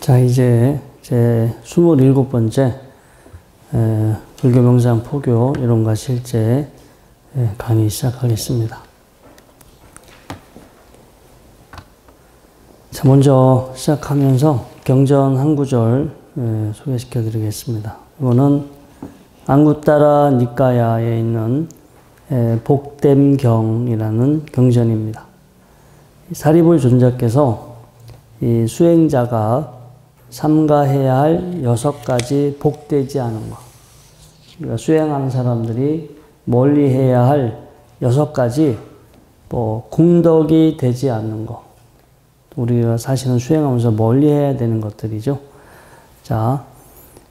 자, 이제 제 27번째 불교 명상 포교 이론과 실제 강의 시작하겠습니다. 자, 먼저 시작하면서 경전 한 구절 소개시켜 드리겠습니다. 이거는 앙구따라 니까야에 있는 복댐경이라는 경전입니다. 사리불 존자께서 이 수행자가 삼가해야 할 6가지 복되지 않은 것, 우리가 수행하는 사람들이 멀리 해야 할 6가지 공덕이 되지 않는 것, 우리가 사실은 수행하면서 멀리 해야 되는 것들이죠. 자,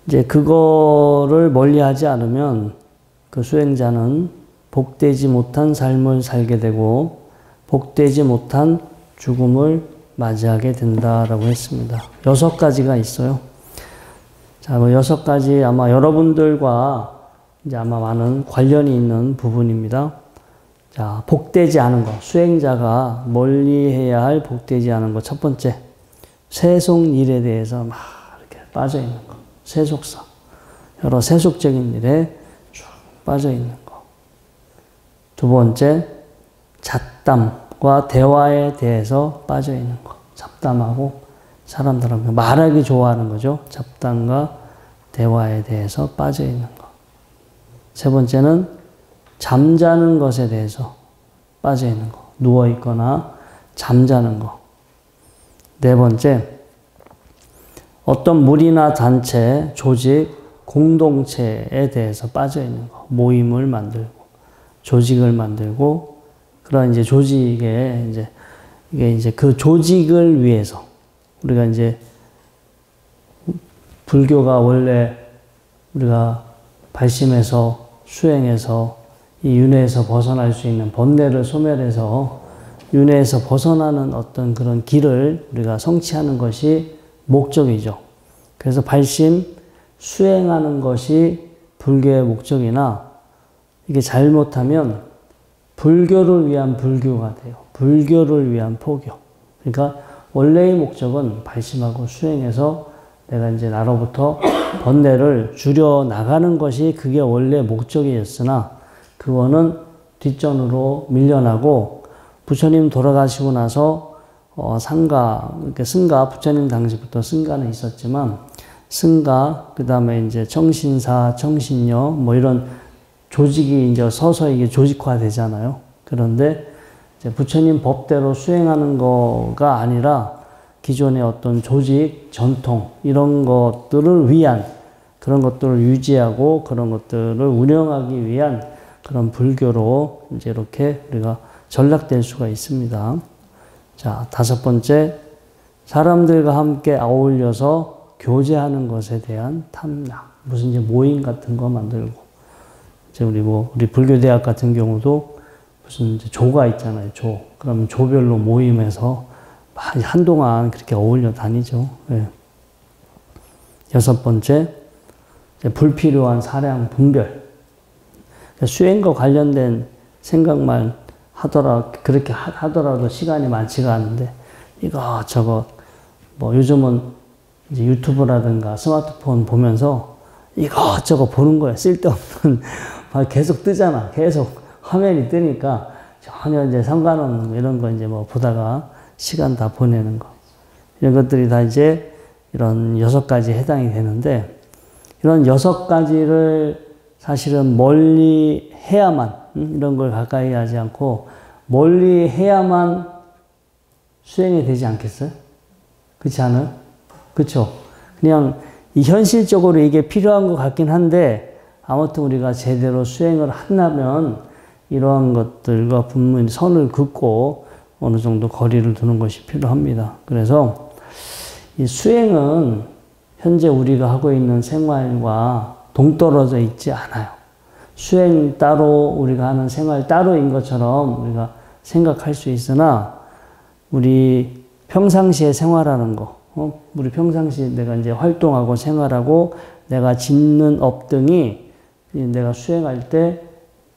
이제 그거를 멀리 하지 않으면 그 수행자는 복되지 못한 삶을 살게 되고 복되지 못한 죽음을 맞이하게 된다라고 했습니다. 6가지가 있어요. 자, 6가지 아마 여러분들과 이제 아마 많은 관련이 있는 부분입니다. 자, 복되지 않은 것, 수행자가 멀리 해야 할 복되지 않은 것. 첫 번째, 세속일에 대해서 막 이렇게 빠져 있는 것. 세속사, 여러 세속적인 일에 쭉 빠져 있는 것. 두 번째, 잡담과 대화에 대해서 빠져 있는 것. 잡담하고 사람들하고 말하기 좋아하는 거죠. 잡담과 대화에 대해서 빠져 있는 것. 세 번째는 잠자는 것에 대해서 빠져 있는 것. 누워 있거나 잠자는 것. 네 번째, 어떤 무리나 단체, 조직, 공동체에 대해서 빠져 있는 것. 모임을 만들고, 조직을 만들고, 그런 이제 조직에 이게 이제 그 조직을 위해서 우리가 이제 불교가 원래 우리가 발심해서 수행해서 이 윤회에서 벗어날 수 있는 번뇌를 소멸해서 윤회에서 벗어나는 어떤 그런 길을 우리가 성취하는 것이 목적이죠. 그래서 발심 수행하는 것이 불교의 목적이나 이게 잘못하면 불교를 위한 불교가 돼요. 불교를 위한 포교. 그러니까 원래의 목적은 발심하고 수행해서 내가 이제 나로부터 번뇌를 줄여 나가는 것이 그게 원래 목적이었으나 그거는 뒷전으로 밀려나고 부처님 돌아가시고 나서 상가, 그러니까 승가, 부처님 당시부터 승가는 있었지만 승가, 그 다음에 이제 청신사, 청신녀, 이런 조직이 이제 서서히 이게 조직화 되잖아요. 그런데 이제 부처님 법대로 수행하는 거가 아니라 기존의 어떤 조직, 전통, 이런 것들을 위한 그런 것들을 유지하고 그런 것들을 운영하기 위한 그런 불교로 이제 이렇게 우리가 전락될 수가 있습니다. 자, 5번째, 사람들과 함께 어울려서 교제하는 것에 대한 탐락. 무슨 이제 모임 같은 거 만들고. 이제 우리 불교대학 같은 경우도 무슨 이제 조가 있잖아요, 조. 그러면 조별로 모임해서 한동안 그렇게 어울려 다니죠. 네. 6번째, 불필요한 사량 분별. 수행과 관련된 생각만 그렇게 하더라도 시간이 많지가 않은데, 이것저것, 요즘은 이제 유튜브라든가 스마트폰 보면서 이것저것 보는 거예요. 쓸데없는, 계속 뜨잖아. 계속 화면이 뜨니까 전혀 이제 상관없는 이런 거 이제 보다가 시간 다 보내는 거. 이런 것들이 다 이제 이런 6가지에 해당이 되는데, 이런 6가지를 사실은 멀리 해야만, 이런 걸 가까이 하지 않고 멀리 해야만 수행이 되지 않겠어요? 그렇지 않아요? 그렇죠? 그냥 현실적으로 이게 필요한 것 같긴 한데, 아무튼 우리가 제대로 수행을 한다면 이러한 것들과 분명히 선을 긋고 어느 정도 거리를 두는 것이 필요합니다. 그래서 이 수행은 현재 우리가 하고 있는 생활과 동떨어져 있지 않아요. 수행 따로 우리가 하는 생활 따로인 것처럼 우리가 생각할 수 있으나 우리 평상시에 생활하는 거, 우리 평상시에 내가 이제 활동하고 생활하고 내가 짓는 업 등이 내가 수행할 때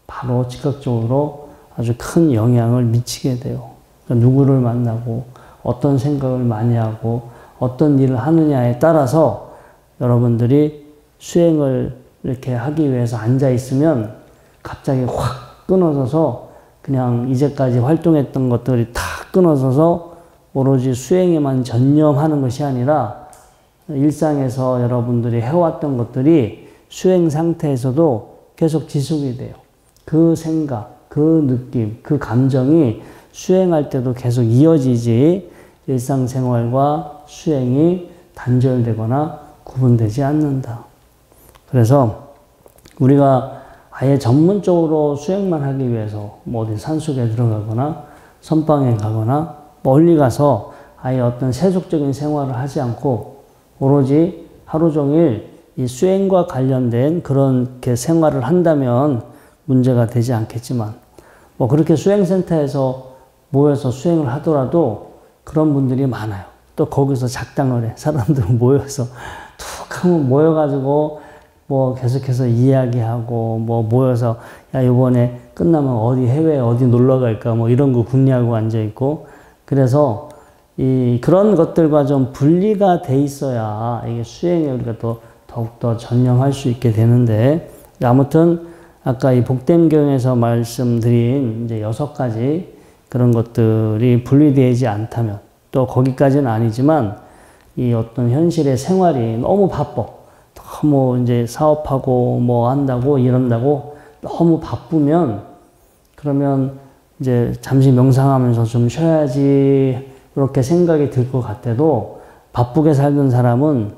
바로 즉각적으로 아주 큰 영향을 미치게 돼요. 그러니까 누구를 만나고 어떤 생각을 많이 하고 어떤 일을 하느냐에 따라서 여러분들이 수행을 이렇게 하기 위해서 앉아 있으면 갑자기 확 끊어져서 그냥 이제까지 활동했던 것들이 다 끊어져서 오로지 수행에만 전념하는 것이 아니라 일상에서 여러분들이 해왔던 것들이 수행 상태에서도 계속 지속이 돼요. 그 생각, 그 느낌, 그 감정이 수행할 때도 계속 이어지지 일상생활과 수행이 단절되거나 구분되지 않는다. 그래서 우리가 아예 전문적으로 수행만 하기 위해서 뭐 어디 산속에 들어가거나 선방에 가거나 멀리 가서 아예 어떤 세속적인 생활을 하지 않고 오로지 하루 종일 이 수행과 관련된 그렇게 생활을 한다면 문제가 되지 않겠지만 뭐 그렇게 수행센터에서 모여서 수행을 하더라도 그런 분들이 많아요. 또 거기서 작당을 해. 사람들 모여서 툭 하면 모여가지고 뭐 계속해서 이야기하고 뭐 모여서 야 이번에 끝나면 어디 해외 어디 놀러 갈까 뭐 이런 거 궁리하고 앉아있고 그래서 그런 것들과 좀 분리가 돼 있어야 이게 수행에 우리가 또 더욱더 전념할 수 있게 되는데 아무튼 아까 이 복됨경에서 말씀드린 이제 6가지 그런 것들이 분리되지 않다면 또 거기까지는 아니지만 이 어떤 현실의 생활이 너무 바빠. 너무 이제 사업하고 뭐 한다고 이런다고 너무 바쁘면 그러면 이제 잠시 명상하면서 좀 쉬어야지 그렇게 생각이 들 것 같아도 바쁘게 살던 사람은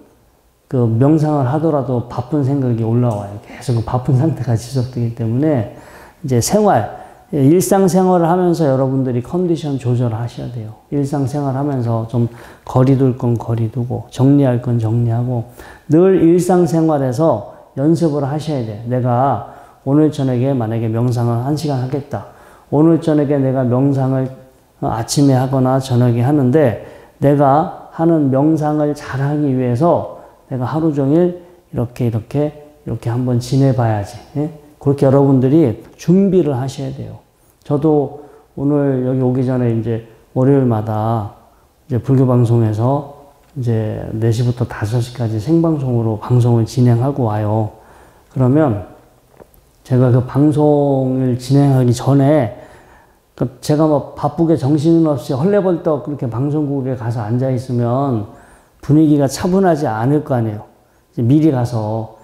그 명상을 하더라도 바쁜 생각이 올라와요. 계속 바쁜 상태가 지속되기 때문에 이제 일상생활을 하면서 여러분들이 컨디션 조절을 하셔야 돼요. 일상생활 하면서 좀 거리 둘 건 거리 두고 정리할 건 정리하고 늘 일상생활에서 연습을 하셔야 돼요. 내가 오늘 저녁에 만약에 명상을 1시간 하겠다. 오늘 저녁에 내가 명상을 아침에 하거나 저녁에 하는데 내가 하는 명상을 잘하기 위해서 내가 하루 종일 이렇게 한번 지내봐야지. 예? 그렇게 여러분들이 준비를 하셔야 돼요. 저도 오늘 여기 오기 전에 이제 월요일마다 이제 불교 방송에서 이제 4시부터 5시까지 생방송으로 방송을 진행하고 와요. 그러면 제가 그 방송을 진행하기 전에 제가 뭐 바쁘게 정신없이 헐레벌떡 그렇게 방송국에 가서 앉아 있으면 분위기가 차분하지 않을 거 아니에요. 미리 가서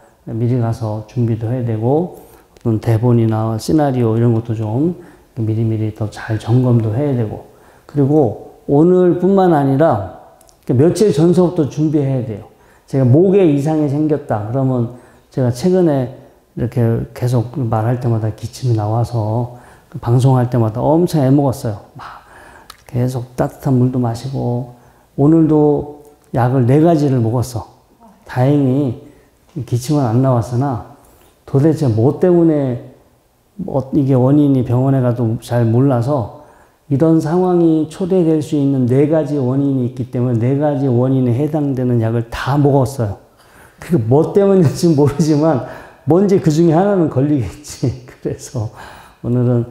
준비도 해야 되고 어떤 대본이나 시나리오 이런 것도 좀 미리미리 더 잘 점검도 해야 되고 그리고 오늘뿐만 아니라 며칠 전서부터 준비해야 돼요. 제가 목에 이상이 생겼다 그러면 제가 최근에 이렇게 계속 말할 때마다 기침이 나와서 방송할 때마다 엄청 애먹었어요. 막 계속 따뜻한 물도 마시고 오늘도 약을 4가지를 먹었어. 다행히 기침은 안 나왔으나 도대체 뭐 때문에 이게 원인이 병원에 가도 잘 몰라서 이런 상황이 초래될 수 있는 4가지 원인이 있기 때문에 4가지 원인에 해당되는 약을 다 먹었어요. 그게 뭐 때문인지 모르지만 뭔지 그 중에 하나는 걸리겠지. 그래서 오늘은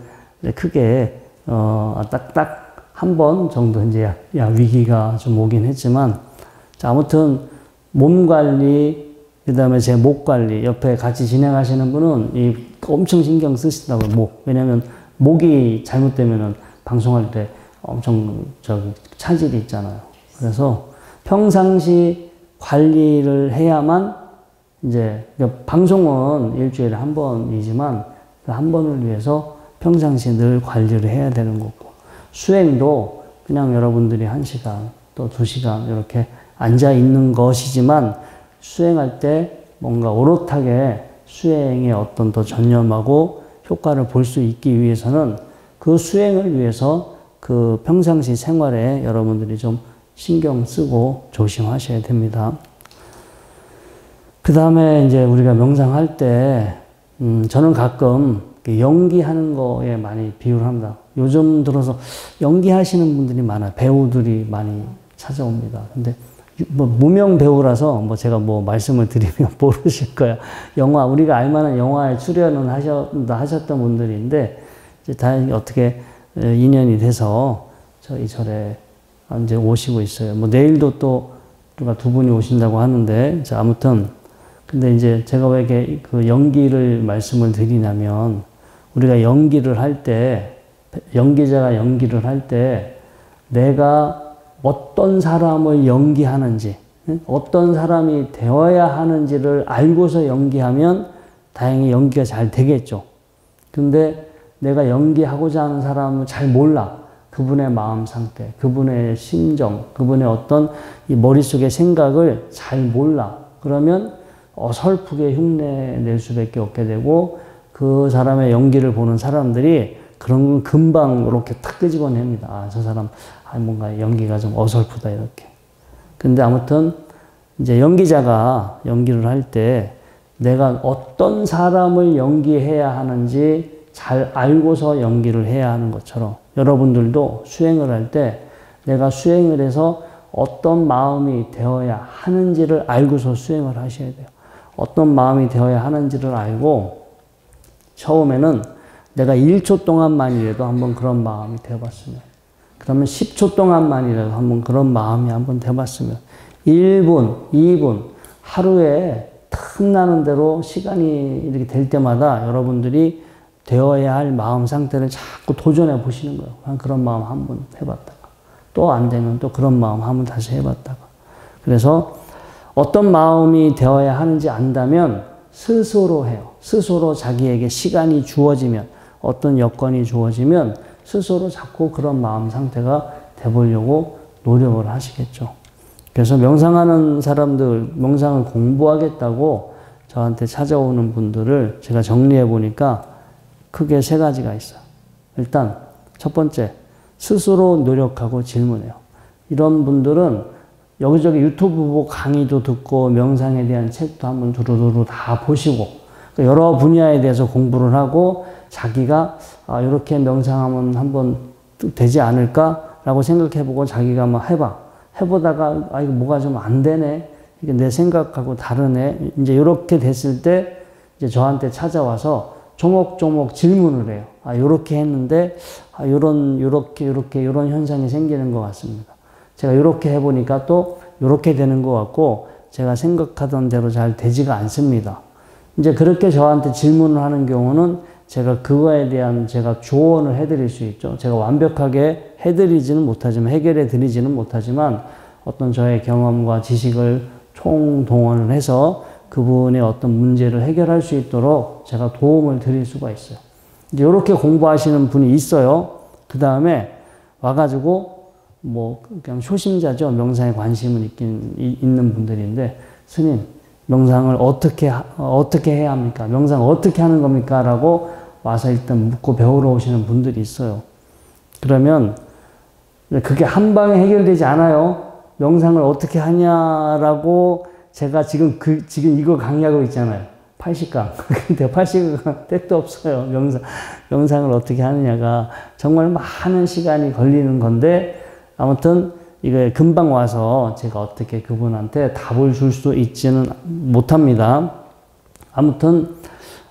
크게 딱딱 한 번 정도 이제 약 위기가 좀 오긴 했지만 자, 아무튼 몸 관리 그다음에 제 목 관리 옆에 같이 진행하시는 분은 엄청 신경 쓰시더라고요. 목. 왜냐면 목이 잘못되면은 방송할 때 엄청 차질이 있잖아요. 그래서 평상시 관리를 해야만 이제 방송은 일주일에 한 번이지만 그 한 번을 위해서 평상시 늘 관리를 해야 되는 거고 수행도 그냥 여러분들이 1시간 또 2시간 이렇게 앉아 있는 것이지만 수행할 때 뭔가 오롯하게 수행에 어떤 더 전념하고 효과를 볼 수 있기 위해서는 그 수행을 위해서 그 평상시 생활에 여러분들이 좀 신경 쓰고 조심하셔야 됩니다. 그 다음에 이제 우리가 명상할 때, 저는 가끔 연기하는 거에 많이 비유를 합니다. 요즘 들어서 연기하시는 분들이 많아요. 배우들이 많이 찾아옵니다. 근데 뭐 무명 배우라서 뭐 제가 뭐 말씀을 드리면 모르실 거야. 우리가 알만한 영화에 출연을 하셨던 분들인데, 이제 다행히 어떻게 인연이 돼서 저희 절에 이제 오시고 있어요. 뭐 내일도 또 누가 두 분이 오신다고 하는데, 자, 아무튼, 근데 이제 제가 왜 이렇게 그 연기를 말씀을 드리냐면, 우리가 연기를 할 때, 연기자가 연기를 할 때, 내가 어떤 사람을 연기하는지, 어떤 사람이 되어야 하는지를 알고서 연기하면 다행히 연기가 잘 되겠죠. 근데 내가 연기하고자 하는 사람은 잘 몰라. 그분의 마음 상태, 그분의 심정, 그분의 어떤 이 머릿속의 생각을 잘 몰라. 그러면 어설프게 흉내 낼 수밖에 없게 되고 그 사람의 연기를 보는 사람들이 그런 건 금방 이렇게 탁 끄집어냅니다. 아, 저 사람 뭔가 연기가 좀 어설프다 이렇게. 근데 아무튼 이제 연기자가 연기를 할 때 내가 어떤 사람을 연기해야 하는지 잘 알고서 연기를 해야 하는 것처럼 여러분들도 수행을 할 때 내가 수행을 해서 어떤 마음이 되어야 하는지를 알고서 수행을 하셔야 돼요. 어떤 마음이 되어야 하는지를 알고 처음에는 내가 1초 동안만이라도 한번 그런 마음이 되어봤으면, 그러면 10초 동안만이라도 한번 그런 마음이 한번 되어봤으면, 1분, 2분, 하루에 틈나는 대로 시간이 이렇게 될 때마다 여러분들이 되어야 할 마음 상태를 자꾸 도전해 보시는 거예요. 그런 마음 한번 해봤다가, 또 안 되면 또 그런 마음 한번 다시 해봤다가. 그래서 어떤 마음이 되어야 하는지 안다면 스스로 해요. 스스로 자기에게 시간이 주어지면, 어떤 여건이 주어지면 스스로 자꾸 그런 마음 상태가 돼보려고 노력을 하시겠죠. 그래서 명상하는 사람들, 명상을 공부하겠다고 저한테 찾아오는 분들을 제가 정리해 보니까 크게 세 가지가 있어요. 일단 첫 번째, 스스로 노력하고 질문해요. 이런 분들은 여기저기 유튜브 보고 강의도 듣고 명상에 대한 책도 한번 두루두루 다 보시고 여러 분야에 대해서 공부를 하고 자기가 이렇게 명상하면 한번 되지 않을까라고 생각해보고 자기가 막 해보다가 이거 뭐가 좀 안 되네, 이게 내 생각하고 다르네, 이제 이렇게 됐을 때 이제 저한테 찾아와서 조목조목 질문을 해요. 이렇게 했는데 이런 현상이 생기는 것 같습니다. 제가 이렇게 해보니까 또 이렇게 되는 것 같고 제가 생각하던 대로 잘 되지가 않습니다. 이제 그렇게 저한테 질문을 하는 경우는 제가 그거에 대한 제가 조언을 해드릴 수 있죠. 제가 완벽하게 해드리지는 못하지만, 해결해 드리지는 못하지만 어떤 저의 경험과 지식을 총동원을 해서 그분의 어떤 문제를 해결할 수 있도록 제가 도움을 드릴 수가 있어요. 이제 이렇게 공부하시는 분이 있어요. 그 다음에 와가지고 뭐 그냥 초심자죠. 명상에 관심은 있는 분들인데, 스님 명상을 어떻게 해야 합니까? 명상 어떻게 하는 겁니까? 라고 와서 일단 묻고 배우러 오시는 분들이 있어요. 그러면 그게 한 방에 해결되지 않아요. 명상을 어떻게 하냐라고 제가 지금 이거 강의하고 있잖아요. 80강. 근데 80강 택도 없어요. 명상을 어떻게 하느냐가 정말 많은 시간이 걸리는 건데, 아무튼 이거 금방 와서 제가 어떻게 그분한테 답을 줄 수 있지는 못합니다. 아무튼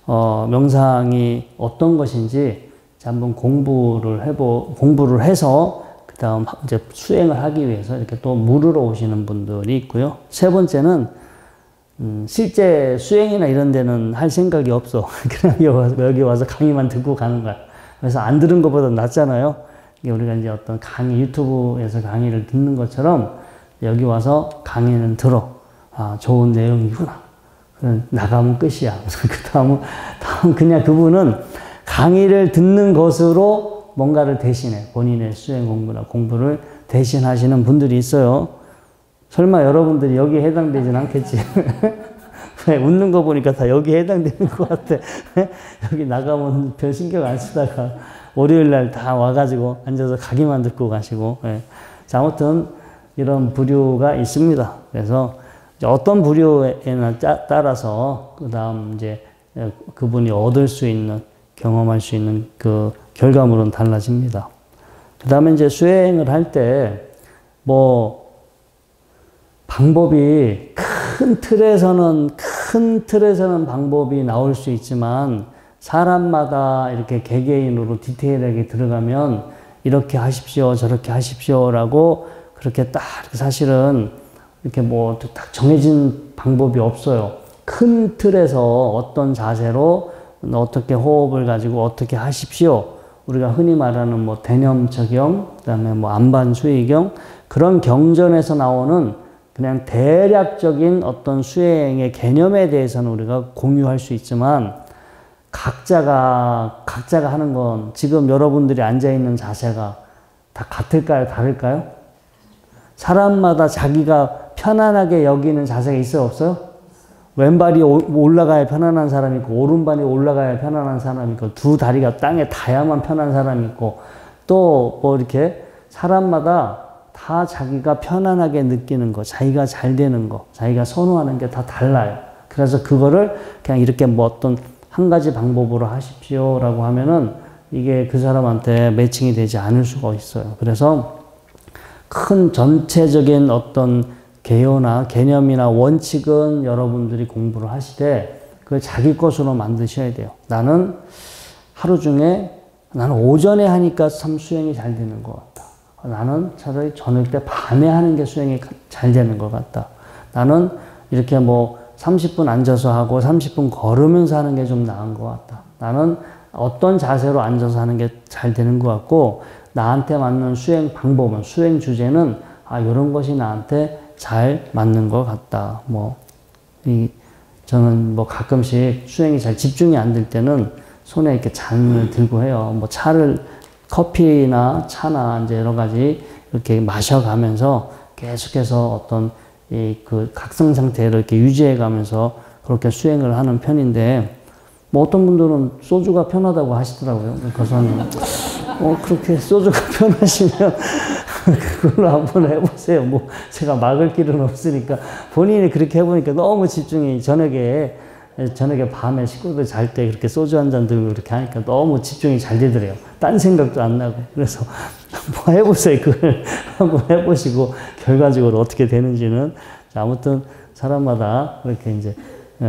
명상이 어떤 것인지 한번 공부를 해서 그 다음 이제 수행을 하기 위해서 이렇게 또 물으러 오시는 분들이 있고요. 세 번째는 실제 수행이나 이런 데는 할 생각이 없어. 그냥 여기 와서 강의만 듣고 가는 거야. 그래서 안 들은 것보다 낫잖아요. 우리가 이제 어떤 강의, 유튜브에서 강의를 듣는 것처럼 여기 와서 강의는 들어. 좋은 내용이구나. 나가면 끝이야. 그 다음 그냥 그분은 강의를 듣는 것으로 뭔가를 대신해. 본인의 수행 공부나 공부를 대신하시는 분들이 있어요. 설마 여러분들이 여기에 해당되진 않겠지. 왜 웃는 거 보니까 다 여기에 해당되는 것 같아. 여기 나가면 별 신경 안 쓰다가 월요일 날 다 와가지고 앉아서 강의만 듣고 가시고. 자, 아무튼 이런 부류가 있습니다. 그래서 어떤 부류에나 따라서 그 다음 이제 그분이 얻을 수 있는, 경험할 수 있는 그 결과물은 달라집니다. 그 다음에 이제 수행을 할 때 뭐 방법이 큰 틀에서는 방법이 나올 수 있지만 사람마다 이렇게 개개인으로 디테일하게 들어가면 이렇게 하십시오, 저렇게 하십시오라고 그렇게 딱 사실은 이렇게 뭐 딱 정해진 방법이 없어요. 큰 틀에서 어떤 자세로 어떻게 호흡을 가지고 어떻게 하십시오. 우리가 흔히 말하는 뭐 대념적용, 그다음에 뭐 안반수의경 그런 경전에서 나오는 그냥 대략적인 어떤 수행의 개념에 대해서는 우리가 공유할 수 있지만 각자가 하는 건 지금 여러분들이 앉아 있는 자세가 다 같을까요? 다를까요? 사람마다 자기가 편안하게 여기는 자세가 있어요? 없어요? 왼발이 올라가야 편안한 사람이 있고 오른발이 올라가야 편안한 사람이 있고 두 다리가 땅에 닿아야만 편한 사람이 있고 또 뭐 이렇게 사람마다 다 자기가 편안하게 느끼는 거, 자기가 잘 되는 거, 자기가 선호하는 게 다 달라요. 그래서 그거를 그냥 이렇게 뭐 어떤 한 가지 방법으로 하십시오라고 하면은 이게 그 사람한테 매칭이 되지 않을 수가 있어요. 그래서 큰 전체적인 어떤 개요나 개념이나 원칙은 여러분들이 공부를 하시되 그걸 자기 것으로 만드셔야 돼요. 나는 하루 중에 나는 오전에 하니까 참 수행이 잘 되는 것 같다. 나는 차라리 저녁 때 밤에 하는 게 수행이 잘 되는 것 같다. 나는 이렇게 뭐 30분 앉아서 하고 30분 걸으면서 하는 게 좀 나은 것 같다. 나는 어떤 자세로 앉아서 하는 게 잘 되는 것 같고 나한테 맞는 수행 방법은 수행 주제는 이런 것이 나한테 잘 맞는 것 같다. 저는 뭐 가끔씩 수행이 잘 집중이 안 될 때는 손에 이렇게 잔을 들고 해요. 뭐 커피나 차나 이제 여러 가지 이렇게 마셔가면서 계속해서 어떤 그 각성 상태를 이렇게 유지해 가면서 그렇게 수행을 하는 편인데 뭐 어떤 분들은 소주가 편하다고 하시더라고요. 그래서 그렇게 소주가 편하시면 그걸로 한번 해보세요. 뭐 제가 막을 길은 없으니까 본인이 그렇게 해보니까 너무 집중이 저녁에 밤에 식구들 잘 때 그렇게 소주 한 잔 들고 그렇게 하니까 너무 집중이 잘 되더래요. 딴 생각도 안 나고. 그래서 한번 해보세요. 그걸 한번 해보시고 결과적으로 어떻게 되는지는 아무튼 사람마다 그렇게 이제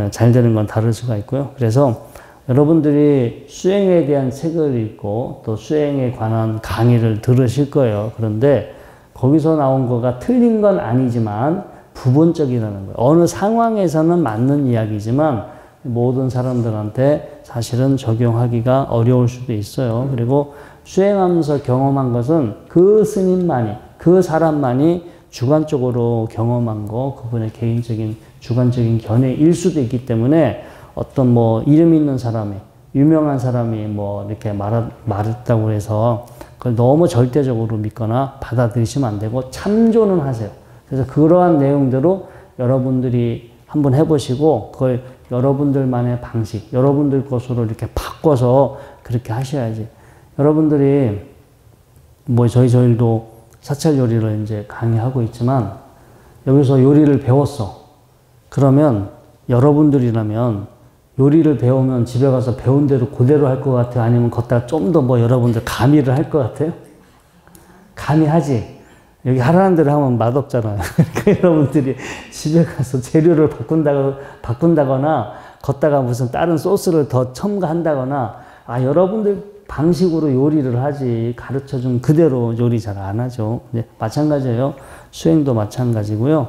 잘 되는 건 다를 수가 있고요. 그래서 여러분들이 수행에 대한 책을 읽고 또 수행에 관한 강의를 들으실 거예요. 그런데 거기서 나온 거가 틀린 건 아니지만 부분적이라는 거예요. 어느 상황에서는 맞는 이야기지만 모든 사람들한테 사실은 적용하기가 어려울 수도 있어요. 그리고 수행하면서 경험한 것은 그 스님만이, 그 사람만이 주관적으로 경험한 거, 그분의 개인적인 주관적인 견해일 수도 있기 때문에 어떤 뭐 이름 있는 사람이, 유명한 사람이 뭐 이렇게 말했다고 해서 그걸 너무 절대적으로 믿거나 받아들이시면 안 되고 참조는 하세요. 그래서 그러한 내용대로 여러분들이 한번 해보시고 그걸 여러분들만의 방식, 여러분들 것으로 이렇게 바꿔서 그렇게 하셔야지. 여러분들이 뭐 저희도 사찰 요리를 이제 강의하고 있지만 여기서 요리를 배웠어. 그러면 여러분들이라면 요리를 배우면 집에 가서 배운 대로 그대로 할 것 같아요? 아니면 걷다가 좀 더 뭐 여러분들 가미를 할 것 같아요? 가미하지. 여기 하라는 대로 하면 맛없잖아요. 그러니까 여러분들이 집에 가서 재료를 바꾼다거나 걷다가 무슨 다른 소스를 더 첨가한다거나 여러분들 방식으로 요리를 하지 가르쳐준 그대로 요리 잘 안 하죠. 마찬가지예요. 수행도 마찬가지고요.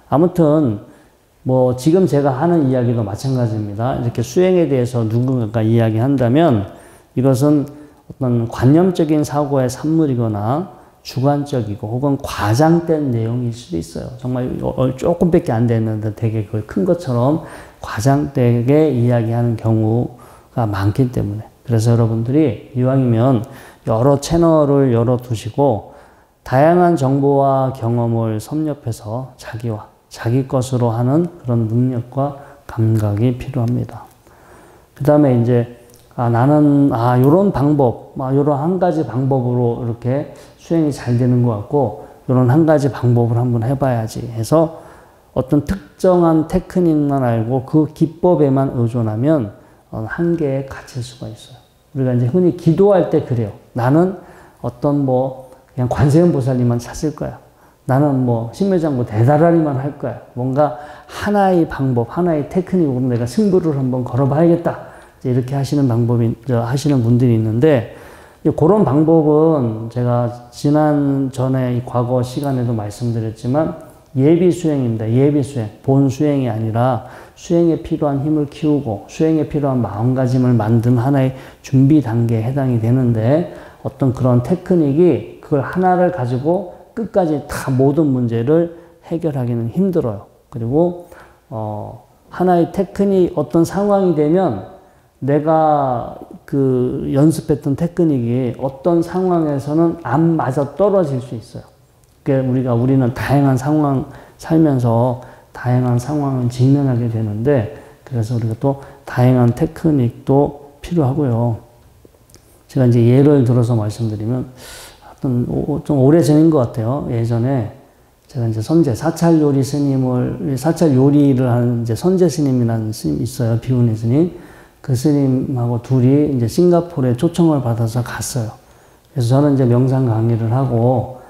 아무튼 뭐 지금 제가 하는 이야기도 마찬가지입니다. 이렇게 수행에 대해서 누군가가 이야기한다면 이것은 어떤 관념적인 사고의 산물이거나 주관적이고 혹은 과장된 내용일 수도 있어요. 정말 조금밖에 안 됐는데 되게 그걸 큰 것처럼 과장되게 이야기하는 경우가 많기 때문에 그래서 여러분들이 이왕이면 여러 채널을 열어두시고 다양한 정보와 경험을 섭렵해서 자기 것으로 하는 그런 능력과 감각이 필요합니다. 그 다음에 이제 나는 요런 방법, 요런 한 가지 방법으로 이렇게 수행이 잘 되는 것 같고 요런 한 가지 방법을 한번 해봐야지 해서 어떤 특정한 테크닉만 알고 그 기법에만 의존하면 한계에 갇힐 수가 있어요. 우리가 이제 흔히 기도할 때 그래요. 나는 어떤 그냥 관세음 보살님만 찾을 거야. 나는 신묘장구 대다라리만 할 거야. 뭔가 하나의 방법, 하나의 테크닉으로 내가 승부를 한번 걸어봐야겠다. 이렇게 하시는 하시는 분들이 있는데, 그런 방법은 제가 전에 과거 시간에도 말씀드렸지만, 예비 수행입니다. 예비 수행. 본 수행이 아니라 수행에 필요한 힘을 키우고 수행에 필요한 마음가짐을 만든 하나의 준비 단계에 해당이 되는데 어떤 그런 테크닉이 그걸 하나를 가지고 끝까지 다 모든 문제를 해결하기는 힘들어요. 그리고 하나의 테크닉 어떤 상황이 되면 내가 그 연습했던 테크닉이 어떤 상황에서는 안 맞아 떨어질 수 있어요. 그러니까 우리는 다양한 상황 살면서 다양한 상황을 직면하게 되는데 그래서 우리가 또 다양한 테크닉도 필요하고요. 제가 이제 예를 들어서 말씀드리면 좀 오래전인 것 같아요. 예전에 제가 이제 사찰 요리를 하는 이제 선제 스님이라는 스님이 있어요. 비운의 스님. 그 스님하고 둘이 이제 싱가포르에 초청을 받아서 갔어요. 그래서 저는 이제 명상 강의를 하고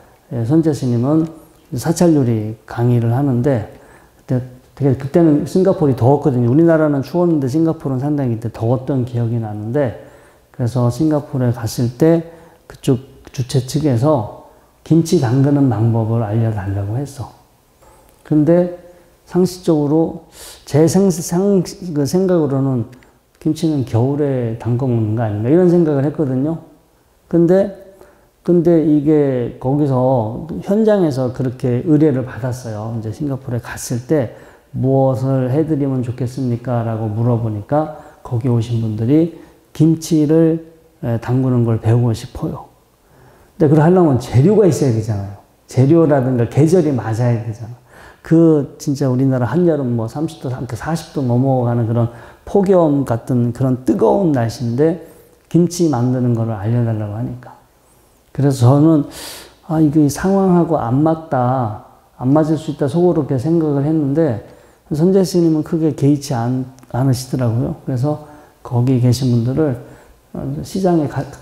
선제 스님은 사찰 요리 강의를 하는데 그때는 싱가포르이 더웠거든요. 우리나라는 추웠는데 싱가포르는 상당히 그때 더웠던 기억이 나는데 그래서 싱가포르에 갔을 때 그쪽 주최 측에서 김치 담그는 방법을 알려달라고 했어. 근데 상식적으로 제 생각으로는 김치는 겨울에 담궈 먹는 거 아닌가 이런 생각을 했거든요. 근데 이게 거기서 현장에서 그렇게 의뢰를 받았어요. 이제 싱가포르에 갔을 때 무엇을 해드리면 좋겠습니까? 라고 물어보니까 거기 오신 분들이 김치를 담그는 걸 배우고 싶어요. 근데 그걸 하려면 재료가 있어야 되잖아요. 재료라든가 계절이 맞아야 되잖아. 진짜 우리나라 한여름 30도, 40도 넘어가는 그런 폭염 같은 그런 뜨거운 날씨인데 김치 만드는 거를 알려달라고 하니까. 그래서 저는, 이게 상황하고 안 맞다, 안 맞을 수 있다 속으로 그렇게 생각을 했는데 선재 스님은 크게 개의치 않으시더라고요. 그래서 거기 계신 분들을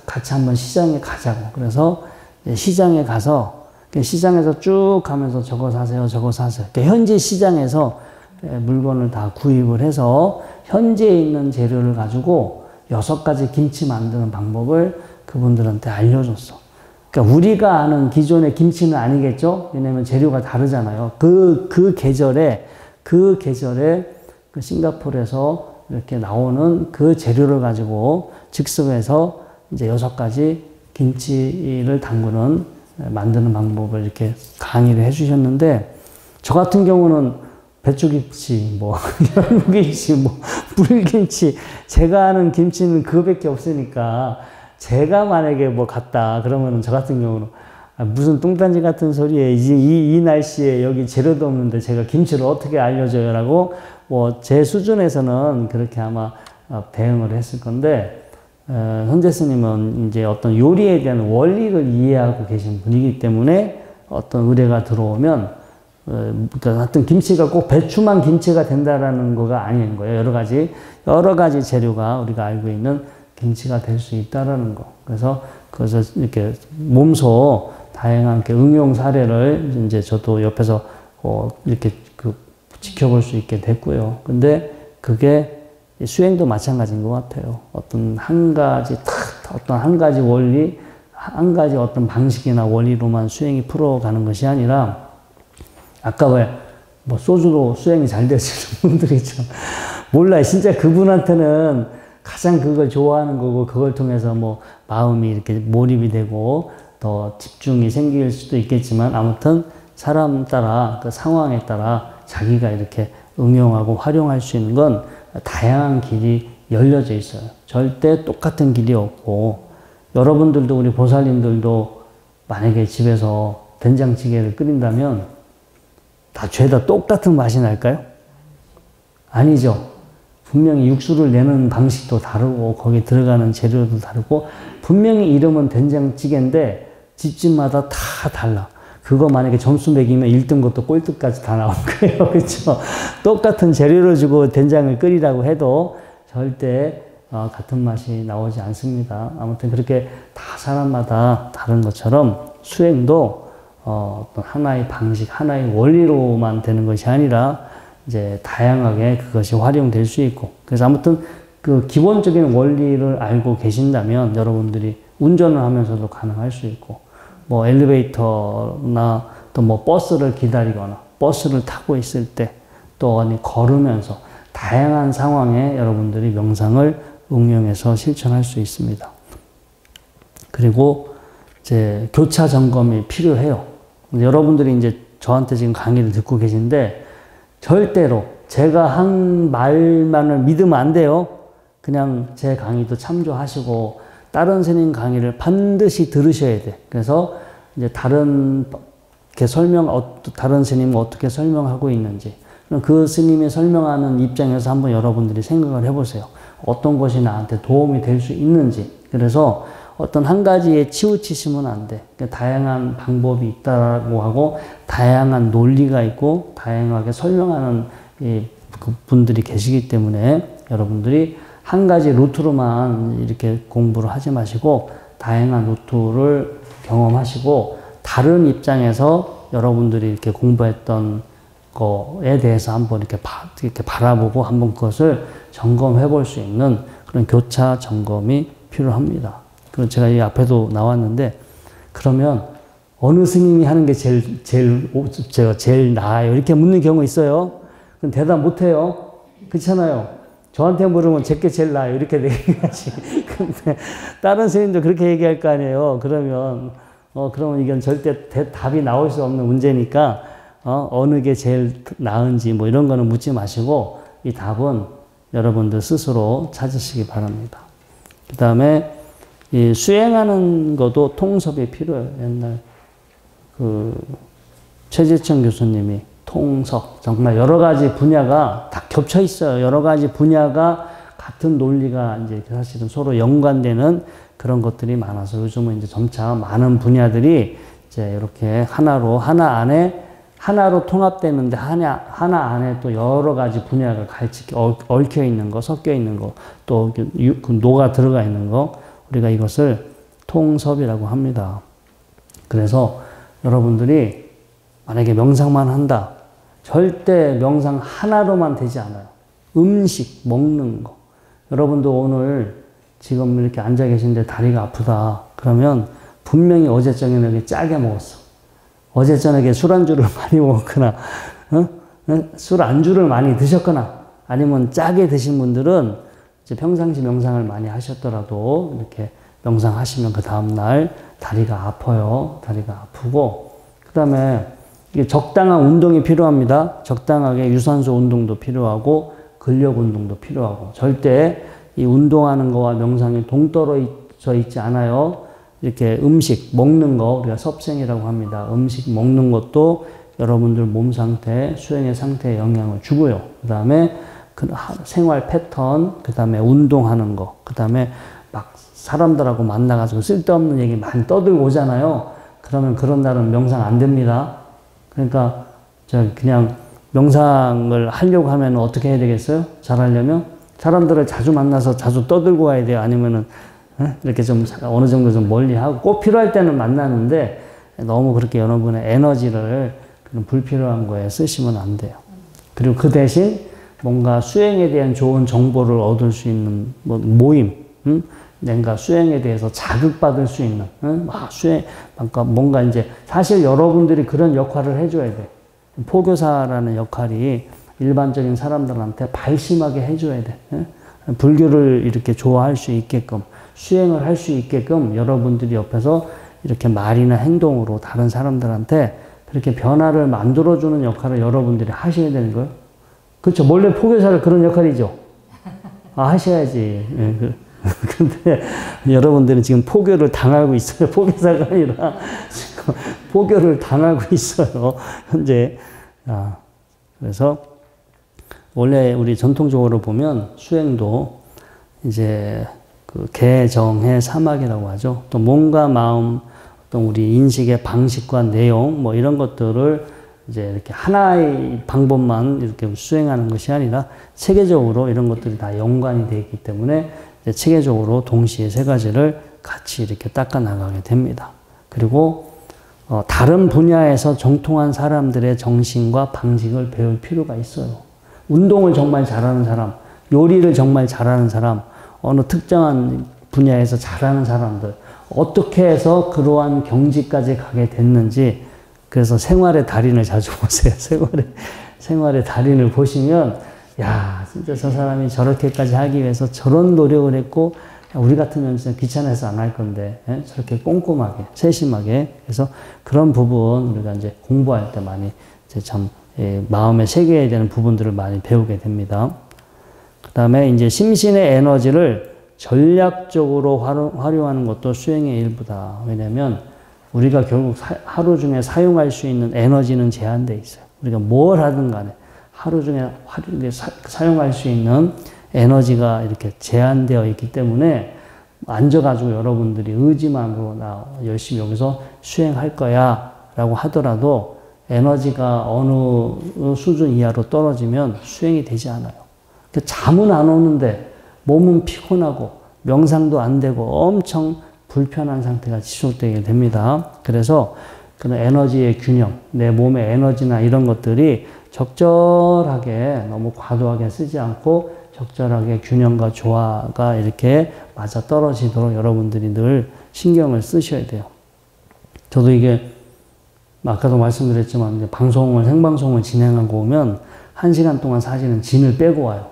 같이 한번 시장에 가자고. 그래서 시장에 가서 시장에서 쭉 가면서 저거 사세요, 저거 사세요. 현지 시장에서 물건을 다 구입을 해서 현지에 있는 재료를 가지고 6가지 김치 만드는 방법을 그분들한테 알려줬어. 그러니까 우리가 아는 기존의 김치는 아니겠죠? 왜냐면 재료가 다르잖아요. 그 계절에 그 싱가포르에서 이렇게 나오는 그 재료를 가지고 즉석에서 이제 6가지 김치를 만드는 방법을 이렇게 강의를 해주셨는데, 저 같은 경우는 배추김치, 열무김치, 물김치, 제가 아는 김치는 그거밖에 없으니까, 제가 만약에 갔다, 그러면은 저 같은 경우는, 무슨 뚱딴지 같은 소리에, 이 날씨에 여기 재료도 없는데 제가 김치를 어떻게 알려줘요? 라고, 제 수준에서는 그렇게 아마 대응을 했을 건데, 선재 스님은 이제 어떤 요리에 대한 원리를 이해하고 계신 분이기 때문에 어떤 의뢰가 들어오면, 그러니까 하여튼 김치가 꼭 배추만 김치가 된다라는 거가 아닌 거예요. 여러 가지 재료가 우리가 알고 있는 김치가 될 수 있다라는 거. 그래서 이렇게 몸소 다양한 이렇게 응용 사례를 이제 저도 옆에서 이렇게 지켜볼 수 있게 됐고요. 근데 그게 수행도 마찬가지인 것 같아요. 어떤 한 가지 원리, 한 가지 어떤 방식이나 원리로만 수행이 풀어가는 것이 아니라, 아까 소주로 수행이 잘 되시는 분들 있죠. 몰라요. 진짜 그분한테는 가장 그걸 좋아하는 거고, 그걸 통해서 마음이 이렇게 몰입이 되고, 더 집중이 생길 수도 있겠지만, 아무튼 사람 따라, 그 상황에 따라 자기가 이렇게 응용하고 활용할 수 있는 건 다양한 길이 열려져 있어요. 절대 똑같은 길이 없고, 여러분들도 우리 보살님들도 만약에 집에서 된장찌개를 끓인다면 다 죄다 똑같은 맛이 날까요? 아니죠. 분명히 육수를 내는 방식도 다르고 거기 들어가는 재료도 다르고 분명히 이름은 된장찌개인데 집집마다 다 달라. 그거 만약에 점수 매기면 1등 것도 꼴등까지 다 나온 거예요. 그렇죠? 똑같은 재료를 주고 된장을 끓이라고 해도 절대 같은 맛이 나오지 않습니다. 아무튼 그렇게 다 사람마다 다른 것처럼 수행도 어떤 하나의 방식, 하나의 원리로만 되는 것이 아니라 이제 다양하게 그것이 활용될 수 있고, 그래서 아무튼 그 기본적인 원리를 알고 계신다면 여러분들이 운전을 하면서도 가능할 수 있고, 엘리베이터나 또 버스를 기다리거나 버스를 타고 있을 때, 또 어디 걸으면서 다양한 상황에 여러분들이 명상을 응용해서 실천할 수 있습니다. 그리고 이제 교차 점검이 필요해요. 여러분들이 이제 저한테 지금 강의를 듣고 계신데 절대로 제가 한 말만을 믿으면 안 돼요. 그냥 제 강의도 참조하시고 다른 스님 강의를 반드시 들으셔야 돼. 그래서 이제 다른 스님은 어떻게 설명하고 있는지, 그 스님이 설명하는 입장에서 한번 여러분들이 생각을 해보세요. 어떤 것이 나한테 도움이 될 수 있는지. 그래서 어떤 한 가지에 치우치시면 안 돼. 그러니까 다양한 방법이 있다고 하고, 다양한 논리가 있고, 다양하게 설명하는 분들이 계시기 때문에 여러분들이 한 가지 루트로만 이렇게 공부를 하지 마시고, 다양한 루트를 경험하시고, 다른 입장에서 여러분들이 이렇게 공부했던 거에 대해서 한번 이렇게 바라보고 한번 그것을 점검해 볼 수 있는 그런 교차 점검이 필요합니다. 그럼 제가 이 앞에도 나왔는데, 그러면 어느 스님이 하는 게 제일 나아요? 이렇게 묻는 경우 있어요. 그럼 대답 못 해요. 그렇잖아요. 저한테 물으면 제게 제일 나아요. 이렇게 얘기하지. 근데 다른 스님도 그렇게 얘기할 거 아니에요. 그러면 이건 절대 답이 나올 수 없는 문제니까, 어느 게 제일 나은지 뭐 이런 거는 묻지 마시고, 이 답은 여러분들 스스로 찾으시기 바랍니다. 그 다음에 이 수행하는 것도 통섭이 필요해요. 옛날 최재청 교수님이 통섭, 정말 여러 가지 분야가 다 겹쳐 있어요. 여러 가지 분야가 같은 논리가 이제 사실은 서로 연관되는 그런 것들이 많아서 요즘은 이제 점차 많은 분야들이 이제 이렇게 하나로 통합되는데 하나 안에 또 여러 가지 분야가 같이 얽혀 있는 거, 섞여 있는 거, 또 녹아 들어가 있는 거, 우리가 이것을 통섭이라고 합니다. 그래서 여러분들이 만약에 명상만 한다. 절대 명상 하나로만 되지 않아요. 음식, 먹는 거. 여러분도 오늘 지금 이렇게 앉아 계신데 다리가 아프다. 그러면 분명히 어제 저녁에 짜게 먹었어. 어제 저녁에 술안주를 많이 먹었거나, 술안주를 많이 드셨거나, 아니면 짜게 드신 분들은 이제 평상시 명상을 많이 하셨더라도 이렇게 명상하시면 그 다음날 다리가 아파요. 다리가 아프고, 그 다음에 이게 적당한 운동이 필요합니다. 적당하게 유산소 운동도 필요하고, 근력 운동도 필요하고, 절대 이 운동하는 거와 명상이 동떨어져 있지 않아요. 이렇게 음식, 먹는 거, 우리가 섭생이라고 합니다. 음식 먹는 것도 여러분들 몸 상태, 수행의 상태에 영향을 주고요. 그 다음에 생활 패턴, 그 다음에 운동하는 거, 그 다음에 막 사람들하고 만나가지고 쓸데없는 얘기 많이 떠들고 오잖아요. 그러면 그런 날은 명상 안 됩니다. 그러니까 그냥 명상을 하려고 하면 어떻게 해야 되겠어요? 잘하려면? 사람들을 자주 만나서 자주 떠들고 와야 돼요? 아니면은 이렇게 좀 어느 정도 좀 멀리하고, 꼭 필요할 때는 만나는데 너무 그렇게 여러분의 에너지를 그런 불필요한 거에 쓰시면 안 돼요. 그리고 그 대신 뭔가 수행에 대한 좋은 정보를 얻을 수 있는 모임, 뭔가 수행에 대해서 자극받을 수 있는, 수행, 뭔가 이제 사실 여러분들이 그런 역할을 해줘야 돼. 포교사라는 역할이 일반적인 사람들한테 발심하게 해줘야 돼. 불교를 이렇게 좋아할 수 있게끔, 수행을 할 수 있게끔 여러분들이 옆에서 이렇게 말이나 행동으로 다른 사람들한테 그렇게 변화를 만들어주는 역할을 여러분들이 하셔야 되는 거예요. 그렇죠. 원래 포교사를 그런 역할이죠. 하셔야지. 근데 여러분들은 지금 포교를 당하고 있어요. 포교사가 아니라 지금 포교를 당하고 있어요. 현재. 그래서 원래 우리 전통적으로 보면 수행도 이제 개정의 사막이라고 하죠. 또 몸과 마음, 어떤 우리 인식의 방식과 내용, 뭐 이런 것들을 이제 이렇게 하나의 방법만 이렇게 수행하는 것이 아니라 체계적으로 이런 것들이 다 연관이 되어 있기 때문에 이제 체계적으로 동시에 세 가지를 같이 이렇게 닦아 나가게 됩니다. 그리고 다른 분야에서 정통한 사람들의 정신과 방식을 배울 필요가 있어요. 운동을 정말 잘하는 사람, 요리를 정말 잘하는 사람, 어느 특정한 분야에서 잘하는 사람들, 어떻게 해서 그러한 경지까지 가게 됐는지 그래서 생활의 달인을 자주 보세요. 생활의 달인을 보시면, 야, 진짜 저 사람이 저렇게까지 하기 위해서 저런 노력을 했고, 우리 같으면 진짜 귀찮아서 안 할 건데, 예? 저렇게 꼼꼼하게, 세심하게. 그래서 그런 부분 우리가 이제 공부할 때 많이 이제 참, 마음에 새겨야 되는 부분들을 많이 배우게 됩니다. 그 다음에 이제 심신의 에너지를 전략적으로 활용하는 것도 수행의 일부다. 왜냐면 우리가 결국 하루 중에 사용할 수 있는 에너지는 제한되어 있어요. 우리가 뭘 하든 간에 하루 중에 사용할 수 있는 에너지가 이렇게 제한되어 있기 때문에 앉아가지고 여러분들이 의지만으로 나 열심히 여기서 수행할 거야 라고 하더라도 에너지가 어느 수준 이하로 떨어지면 수행이 되지 않아요. 잠은 안 오는데 몸은 피곤하고 명상도 안 되고 엄청 불편한 상태가 지속되게 됩니다. 그래서 그런 에너지의 균형, 내 몸의 에너지나 이런 것들이 적절하게 너무 과도하게 쓰지 않고 적절하게 균형과 조화가 이렇게 맞아 떨어지도록 여러분들이 늘 신경을 쓰셔야 돼요. 저도 이게 아까도 말씀드렸지만 이제 생방송을 진행하고 오면 1시간 동안 사실은 진을 빼고 와요.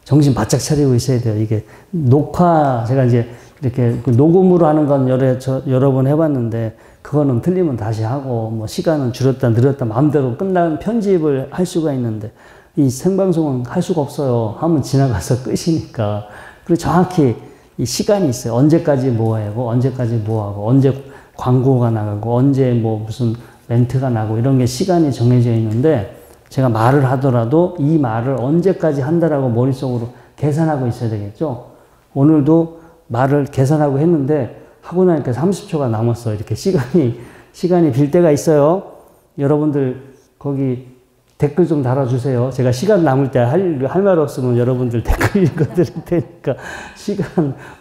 정신 바짝 차리고 있어야 돼요. 이게 제가 이제 이렇게 녹음으로 하는 건 여러 번 해봤는데 그거는 틀리면 다시 하고 뭐 시간은 줄였다 늘었다 마음대로 끝나는 편집을 할 수가 있는데 이 생방송은 할 수가 없어요. 하면 지나가서 끝이니까. 그리고 정확히 이 시간이 있어요. 언제까지 뭐 하고 언제까지 뭐 하고 언제 광고가 나가고 언제 뭐 무슨 멘트가 나고 이런 게 시간이 정해져 있는데 제가 말을 하더라도 이 말을 언제까지 한다라고 머릿속으로 계산하고 있어야 되겠죠. 오늘도 말을 계산하고 했는데 하고 나니까 30초가 남았어요. 이렇게 시간이 빌 때가 있어요. 여러분들 거기 댓글 좀 달아주세요. 제가 시간 남을 때 할 말 없으면 여러분들 댓글 읽어드릴 테니까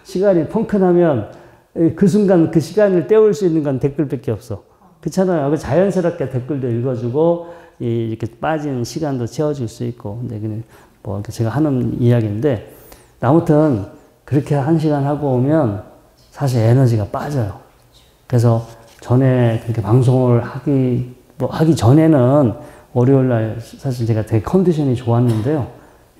시간이 펑크나면 그 순간 그 시간을 때울 수 있는 건 댓글밖에 없어. 그렇잖아요. 자연스럽게 댓글도 읽어주고 이렇게 빠진 시간도 채워줄 수 있고. 근데 뭐 제가 하는 이야기인데 아무튼 그렇게 1시간 하고 오면 사실 에너지가 빠져요. 그래서 전에 그렇게 방송을 하기 전에는 월요일 날 사실 제가 되게 컨디션이 좋았는데요.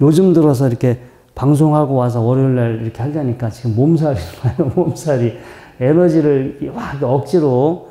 요즘 들어서 이렇게 방송하고 와서 월요일 날 이렇게 하려니까 지금 몸살이 나요. 몸살이. 에너지를 막 억지로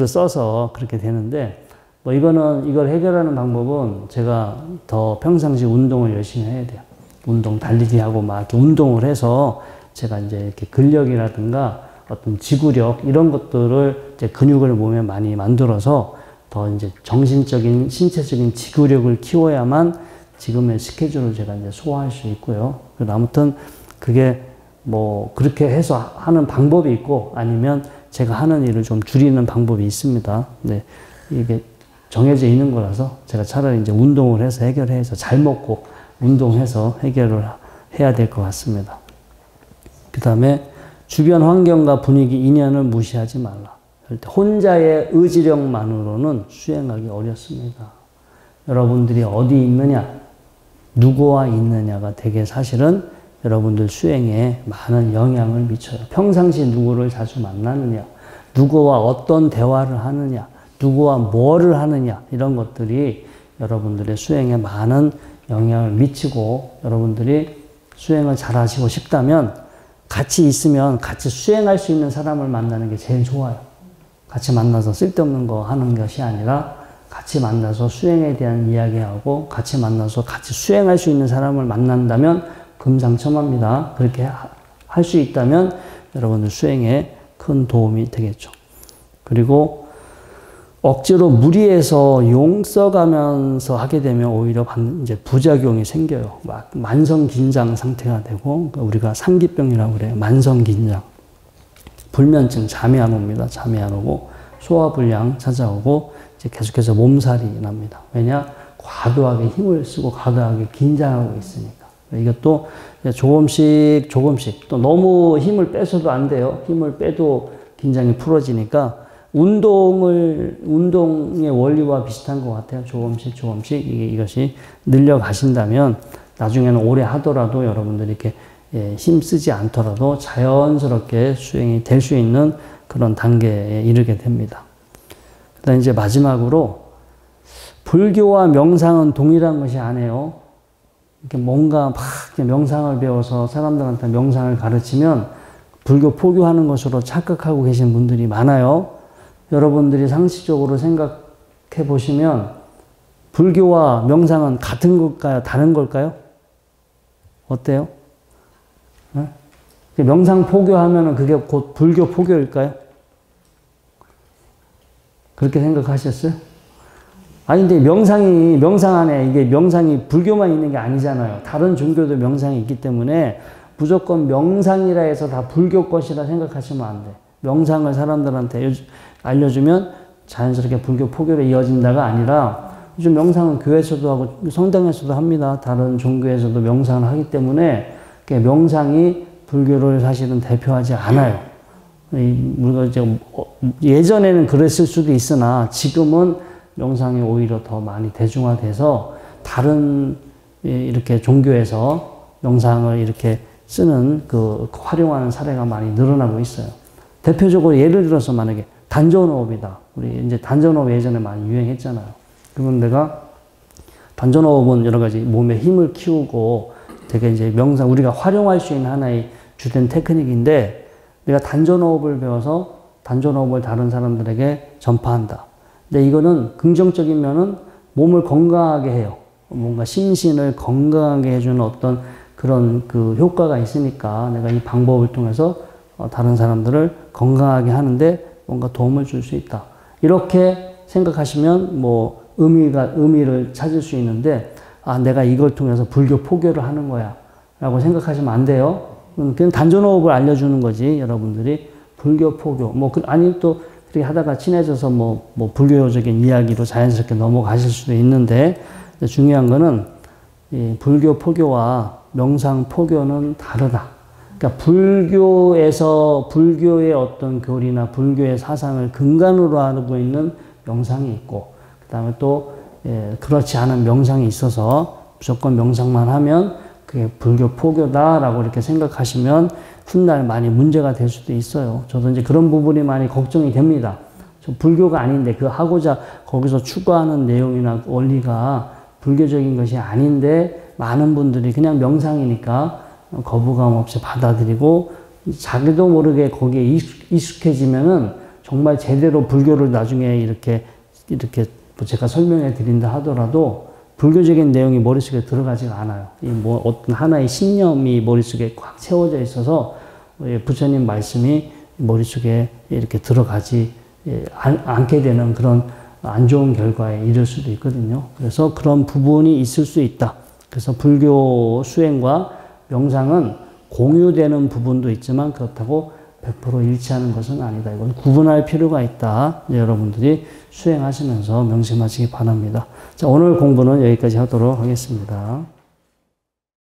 써서 그렇게 되는데 뭐 이걸 해결하는 방법은 제가 더 평상시 운동을 열심히 해야 돼요. 운동 달리기 하고 막 이렇게 운동을 해서 제가 이제 이렇게 근력이라든가 어떤 지구력 이런 것들을 이제 근육을 몸에 많이 만들어서 더 이제 정신적인 신체적인 지구력을 키워야만 지금의 스케줄을 제가 이제 소화할 수 있고요. 그래서 아무튼 그게 뭐 그렇게 해서 하는 방법이 있고 아니면 제가 하는 일을 좀 줄이는 방법이 있습니다. 근데 이게 정해져 있는 거라서 제가 차라리 이제 운동을 해서 해결해서 잘 먹고 운동해서 해결을 해야 될 것 같습니다. 그 다음에 주변 환경과 분위기, 인연을 무시하지 말라. 혼자의 의지력만으로는 수행하기 어렵습니다. 여러분들이 어디 있느냐, 누구와 있느냐가 되게 사실은 여러분들 수행에 많은 영향을 미쳐요. 평상시 누구를 자주 만나느냐, 누구와 어떤 대화를 하느냐, 누구와 뭐를 하느냐 이런 것들이 여러분들의 수행에 많은 영향을 미치고 여러분들이 수행을 잘 하시고 싶다면 같이 있으면 같이 수행할 수 있는 사람을 만나는 게 제일 좋아요. 같이 만나서 쓸데없는 거 하는 것이 아니라 같이 만나서 수행에 대한 이야기하고 같이 만나서 같이 수행할 수 있는 사람을 만난다면 금상첨화입니다. 그렇게 할 수 있다면 여러분들 수행에 큰 도움이 되겠죠. 그리고 억지로 무리해서 용 써가면서 하게 되면 오히려 이제 부작용이 생겨요. 막 만성 긴장 상태가 되고 우리가 상기병이라고 그래요. 만성 긴장. 불면증, 잠이 안 옵니다. 잠이 안 오고 소화불량 찾아오고 이제 계속해서 몸살이 납니다. 왜냐? 과도하게 힘을 쓰고 과도하게 긴장하고 있으니까. 이것도 조금씩 또 너무 힘을 빼서도 안 돼요. 힘을 빼도 긴장이 풀어지니까 운동의 원리와 비슷한 것 같아요. 조금씩 이것이 늘려가신다면 나중에는 오래 하더라도 여러분들이 이렇게 힘 쓰지 않더라도 자연스럽게 수행이 될 수 있는 그런 단계에 이르게 됩니다. 그 그다음 이제 마지막으로 불교와 명상은 동일한 것이 아니에요. 이렇게 뭔가 막 명상을 배워서 사람들한테 명상을 가르치면 불교 포교하는 것으로 착각하고 계신 분들이 많아요. 여러분들이 상식적으로 생각해 보시면 불교와 명상은 같은 걸까요? 다른 걸까요? 어때요? 네? 명상 포교하면 그게 곧 불교 포교일까요? 그렇게 생각하셨어요? 아니, 근데 명상 안에 이게 명상이 불교만 있는 게 아니잖아요. 다른 종교도 명상이 있기 때문에 무조건 명상이라 해서 다 불교 것이라 생각하시면 안 돼. 명상을 사람들한테 알려주면 자연스럽게 불교 포교로 이어진다가 아니라 요즘 명상은 교회에서도 하고 성당에서도 합니다. 다른 종교에서도 명상을 하기 때문에 명상이 불교를 사실은 대표하지 않아요. 예전에는 그랬을 수도 있으나 지금은 명상이 오히려 더 많이 대중화돼서 다른 이렇게 종교에서 명상을 이렇게 쓰는 활용하는 사례가 많이 늘어나고 있어요. 대표적으로 예를 들어서 만약에 단전호흡이다. 우리 이제 단전호흡 예전에 많이 유행했잖아요. 그러면 내가 단전호흡은 여러 가지 몸에 힘을 키우고 되게 이제 명상 우리가 활용할 수 있는 하나의 주된 테크닉인데 내가 단전호흡을 배워서 단전호흡을 다른 사람들에게 전파한다. 근데 이거는 긍정적인 면은 몸을 건강하게 해요. 뭔가 심신을 건강하게 해주는 어떤 그런 효과가 있으니까 내가 이 방법을 통해서 다른 사람들을 건강하게 하는데 뭔가 도움을 줄 수 있다. 이렇게 생각하시면 의미를 찾을 수 있는데, 내가 이걸 통해서 불교 포교를 하는 거야. 라고 생각하시면 안 돼요. 그냥 단전호흡을 알려주는 거지, 여러분들이. 불교 포교. 아니면 또, 그렇게 하다가 친해져서 불교적인 이야기로 자연스럽게 넘어가실 수도 있는데, 중요한 거는, 이 불교 포교와 명상 포교는 다르다. 그러니까 불교의 어떤 교리나 불교의 사상을 근간으로 하고 있는 명상이 있고, 그 다음에 또, 그렇지 않은 명상이 있어서 무조건 명상만 하면 그게 불교 포교다라고 이렇게 생각하시면 훗날 많이 문제가 될 수도 있어요. 저도 이제 그런 부분이 많이 걱정이 됩니다. 저 불교가 아닌데 하고자 거기서 추구하는 내용이나 원리가 불교적인 것이 아닌데 많은 분들이 그냥 명상이니까 거부감 없이 받아들이고 자기도 모르게 거기에 익숙해지면은 정말 제대로 불교를 나중에 이렇게 제가 설명해 드린다 하더라도 불교적인 내용이 머릿속에 들어가지가 않아요. 어떤 하나의 신념이 머릿속에 꽉 채워져 있어서 부처님 말씀이 머릿속에 이렇게 들어가지 않게 되는 그런 안 좋은 결과에 이를 수도 있거든요. 그래서 그런 부분이 있을 수 있다. 그래서 불교 수행과 명상은 공유되는 부분도 있지만 그렇다고 100% 일치하는 것은 아니다. 이건 구분할 필요가 있다. 여러분들이 수행하시면서 명심하시기 바랍니다. 자, 오늘 공부는 여기까지 하도록 하겠습니다.